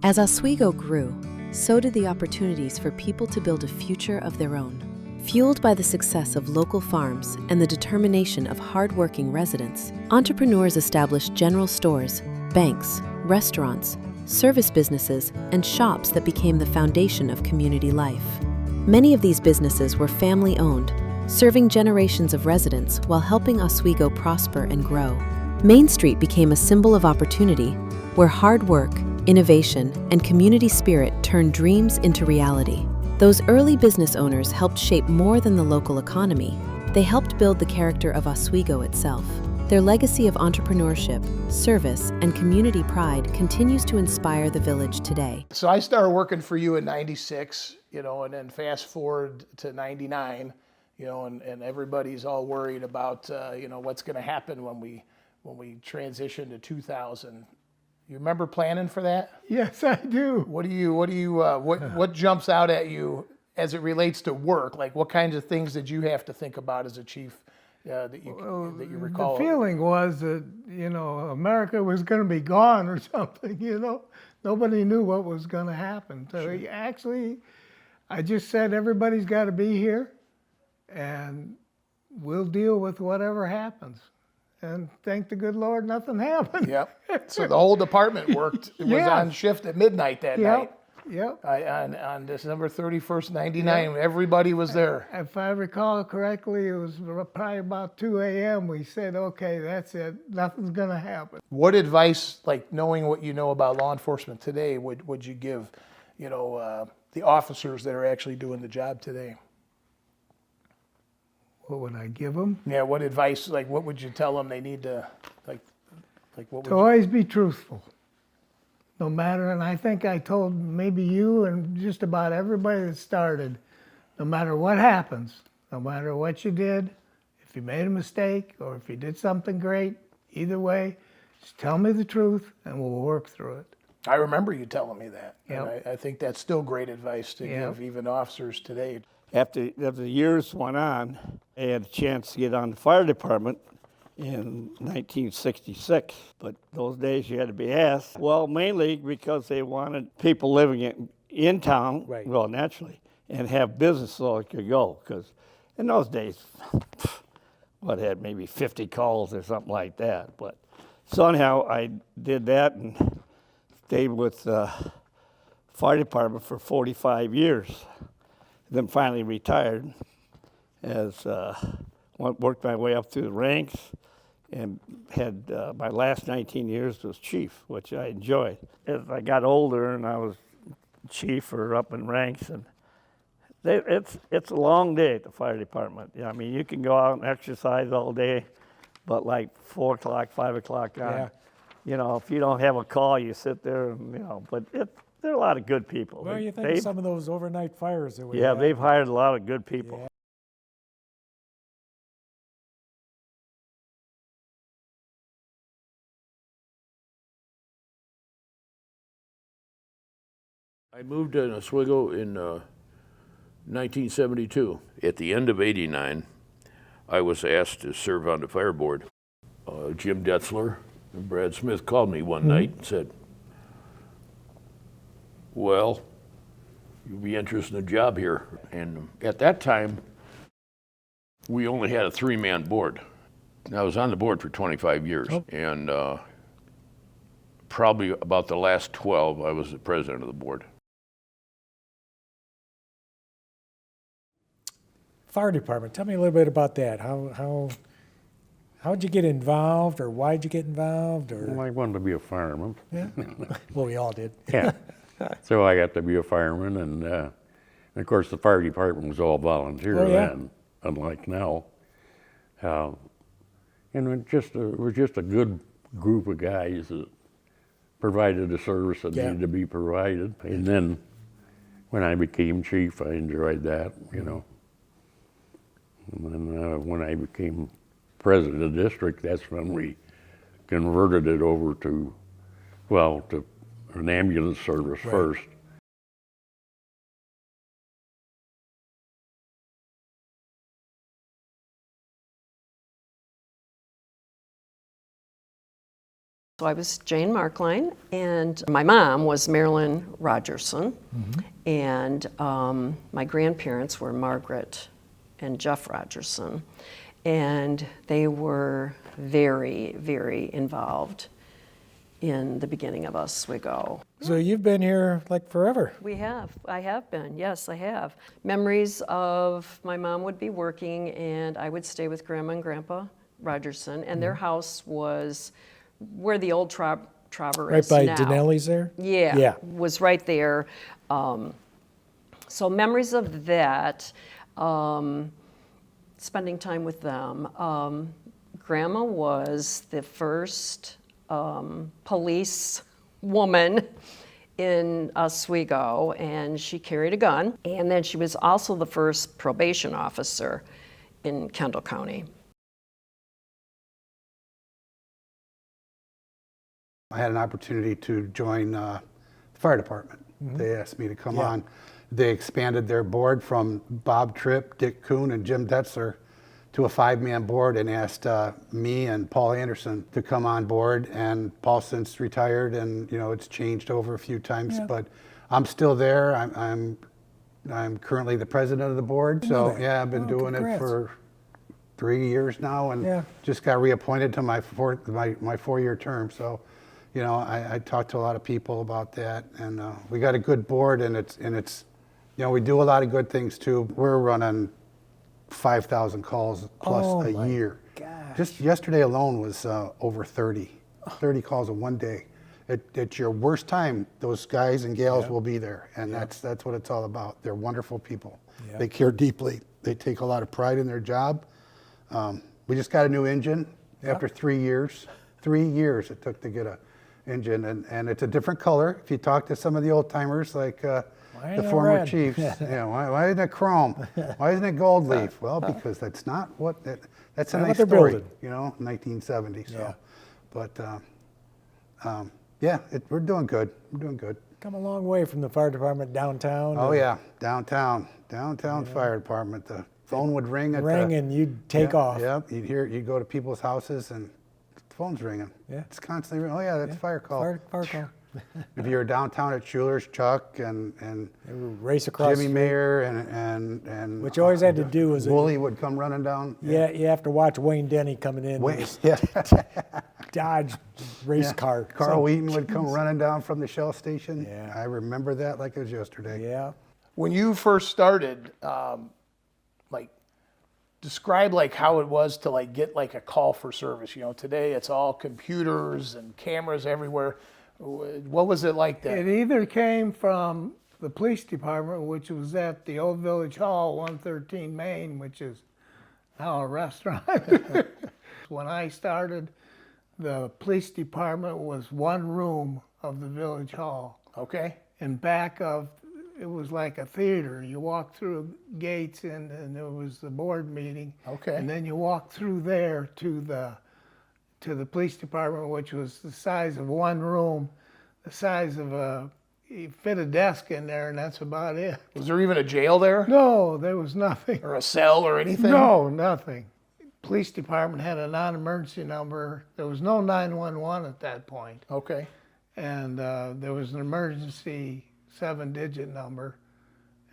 As Oswego grew, so did the opportunities for people to build a future of their own. Fueled by the success of local farms and the determination of hard-working residents, entrepreneurs established general stores, banks, restaurants, service businesses, and shops that became the foundation of community life. Many of these businesses were family-owned, serving generations of residents while helping Oswego prosper and grow. Main Street became a symbol of opportunity, where hard work, innovation, and community spirit turned dreams into reality. Those early business owners helped shape more than the local economy. They helped build the character of Oswego itself. Their legacy of entrepreneurship, service, and community pride continues to inspire the village today. So I started working for you in '96, and then fast forward to '99, and everybody's all worried about, what's going to happen when we transition to 2000. You remember planning for that? Yes, I do. What jumps out at you as it relates to work? Like, what kinds of things did you have to think about as a chief that you recall? The feeling was that, America was going to be gone or something, Nobody knew what was going to happen. So Sure. Actually, I just said everybody's got to be here and we'll deal with whatever happens. And thank the good Lord, nothing happened. Yep. So the whole department worked. It was on shift at midnight that night. Yep. On December 31st, '99, everybody was there. If I recall correctly, it was probably about 2 a.m. We said, okay, that's it. Nothing's going to happen. What advice, like knowing what you know about law enforcement today, would you give, the officers that are actually doing the job today? What would I give them? Yeah, what advice, like what would you tell them they need to, like what would To always be truthful, no matter, and I think I told maybe you and just about everybody that started, no matter what happens, no matter what you did, if you made a mistake or if you did something great, either way, just tell me the truth and we'll work through it. I remember you telling me that. Yep. And I think that's still great advice to Yep. give even officers today. After the years went on, I had a chance to get on the fire department in 1966. But those days you had to be asked. Well, mainly because they wanted people living in town, Right. well, naturally, and have business so it could go. Because in those days, had maybe 50 calls or something like that. But somehow I did that and stayed with the fire department for 45 years. Then finally retired as worked my way up through the ranks and had my last 19 years was chief, which I enjoyed. As I got older and I was chief or up in ranks, and it's a long day at the fire department. I mean, you can go out and exercise all day, but like 4 o'clock, 5 o'clock on, if you don't have a call, you sit there and, but there are a lot of good people. Well, you think of some of those overnight fires that we had. they've hired a lot of good people. Yeah. I moved to Oswego in 1972. At the end of '89, I was asked to serve on the fire board. Jim Detzler and Brad Smith called me one night and said, well, you'll be interested in a job here. And at that time, we only had a 3-man board. And I was on the board for 25 years. And probably about the last 12, I was the president of the board. Fire department, tell me a little bit about that. How'd you get involved, or why'd you get involved? Well, I wanted to be a fireman. Yeah. Well, we all did. Yeah. So I got to be a fireman, and of course the fire department was all volunteer then, unlike now. And it was just a good group of guys that provided the service that needed to be provided. And then when I became chief, I enjoyed that, And then when I became president of the district, that's when we converted it over to an ambulance service first. So I was Jane Markline, and my mom was Marilyn Rogerson, and my grandparents were Margaret and Jeff Rogerson, and they were very, very involved in the beginning of Oswego. So you've been here like forever. We have. I have been. Yes, I have. Memories of my mom would be working, and I would stay with Grandma and Grandpa Rogerson, and their house was where the old Traver Right is by now. Denelli's there? Yeah, Yeah. was right there. So memories of that, spending time with them. Grandma was the first police woman in Oswego, and she carried a gun. And then she was also the first probation officer in Kendall County. I had an opportunity to join the fire department. They asked me to come on. They expanded their board from Bob Tripp, Dick Kuhn, and Jim Detzler to a 5-man board, and asked me and Paul Anderson to come on board. And Paul since retired, and it's changed over a few times, but I'm still there. I'm currently the president of the board. So yeah, I've been doing congrats. it for 3 years now, and just got reappointed to my 4-year term. So, I talked to a lot of people about that, and we got a good board, and it's we do a lot of good things too. We're running 5,000 calls plus a year. Gosh. Just yesterday alone was over 30 calls in one day. At your worst time, those guys and gals will be there, and that's what it's all about. They're wonderful people. They care deeply. They take a lot of pride in their job. We just got a new engine after 3 years. 3 years it took to get a engine, and it's a different color. If you talk to some of the old timers, like the former red? chiefs, why isn't it chrome? Why isn't it gold leaf? Well, because that's not what that's a Not nice what they're story, building. 1970. So, Yeah. but we're doing good. We're doing good. Come a long way from the fire department downtown. Oh yeah, downtown fire department. The phone would ring at Ring and you'd take off. Yep, you'd go to people's houses and the phone's ringing. Yeah. It's constantly ringing. Oh yeah, that's a fire call. Fire call. If you're downtown at Schuler's, Chuck and They would race across Jimmy the street. Mayer and What you always had to do was Wooly would come running down. Yeah, you have to watch Wayne Denny coming in. with his Dodge race car. Carl Wheaton would come running down from the Shell station. Yeah. I remember that like it was yesterday. Yeah. When you first started, describe how it was to get a call for service. Today it's all computers and cameras everywhere. What was it like then? It either came from the police department, which was at the old Village Hall, 113 Main, which is now a restaurant. When I started, the police department was one room of the Village Hall. Okay. And back of, it was like a theater. You walk through gates and there was the board meeting. Okay. And then you walk through there to the police department, which was the size of one room, the size of you fit a desk in there, and that's about it. Was there even a jail there? No, there was nothing. Or a cell or anything? No, nothing. Police department had a non-emergency number. There was no 911 at that point. Okay. And there was an emergency 7-digit number,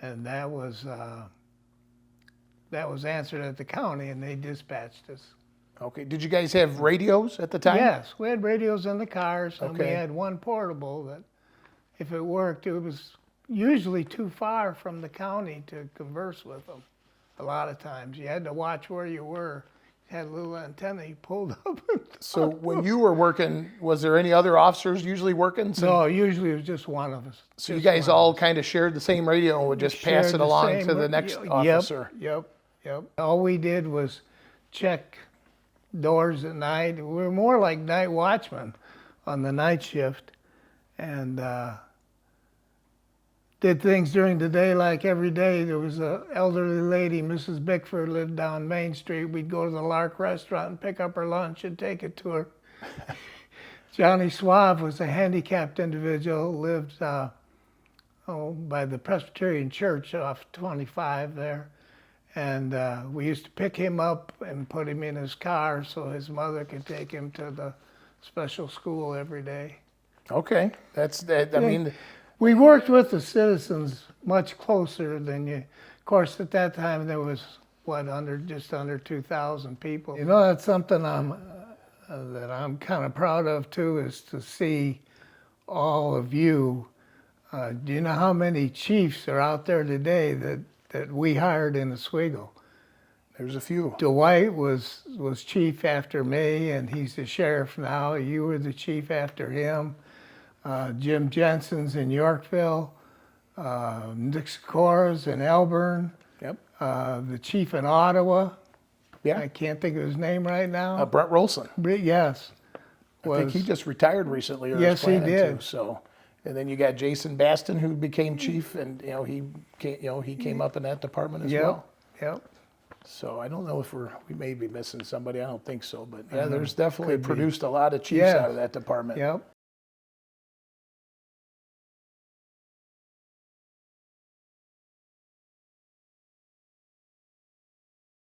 and that was answered at the county, and they dispatched us. Okay. Did you guys have radios at the time? Yes, we had radios in the cars, and we Okay. had one portable that, if it worked, it was usually too far from the county to converse with them. A lot of times, you had to watch where you were. You had a little antenna you pulled up. So when you were working, was there any other officers usually working? No, usually it was just one of us. So you just guys one of all us. kind of shared the same radio and would just pass Shared it the along same to the ra- next Yep, officer? Yep. All we did was check doors at night. We were more like night watchmen on the night shift, and did things during the day like every day. There was an elderly lady, Mrs. Bickford, lived down Main Street. We'd go to the Lark restaurant and pick up her lunch and take it to her. Johnny Suave was a handicapped individual, lived by the Presbyterian Church off 25 there. And we used to pick him up and put him in his car so his mother could take him to the special school every day. Okay, that's that. I mean, We worked with the citizens much closer than you. Of course, at that time there was just under 2,000 people. You know, that's something that I'm kind of proud of too, is to see all of you. Do you know how many chiefs are out there today that we hired in Oswego? there's a few. Dwight was chief after me, and he's the sheriff now. You were the chief after him. Jim Jensen's in Yorkville. Nick Sikora's in Elburn. Yep. The chief in Ottawa. Yeah. I can't think of his name right now. Brent Rolson. Yes. I think he just retired recently. Or Yes, is planning he did. To, so, and then you got Jason Baston, who became chief, and he came up in that department as Yep. well. Yep. So I don't know if we may be missing somebody. I don't think so, but yeah, there's definitely could be. produced a lot of chiefs Yeah. out of that department. Yep.